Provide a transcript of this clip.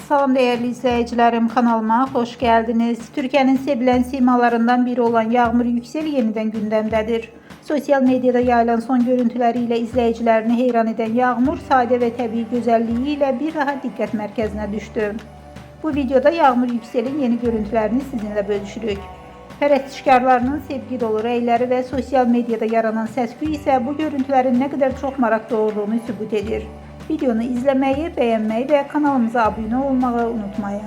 Salam değerli izleyicilerim, kanalıma hoş geldiniz. Türkiye'nin sevilen simalarından biri olan Yağmur Yüksel yeniden gündemdedir. Sosyal medyada yayılan son görüntüleriyle izleyicilerini heyran eden Yağmur, sade ve tabii güzelliğiyle bir daha dikkat merkezine düştü. Bu videoda Yağmur Yüksel'in yeni görüntülerini sizinle bölüşürük. Pərəstişkarlarının sevgi dolu rəyləri ve sosyal medyada yaranan səs-küy ise bu görüntülerin ne kadar çok merak doğurduğunu sübut edir. Videonu izlemeyi, beğenmeyi ve kanalımıza abone olmayı unutmayın.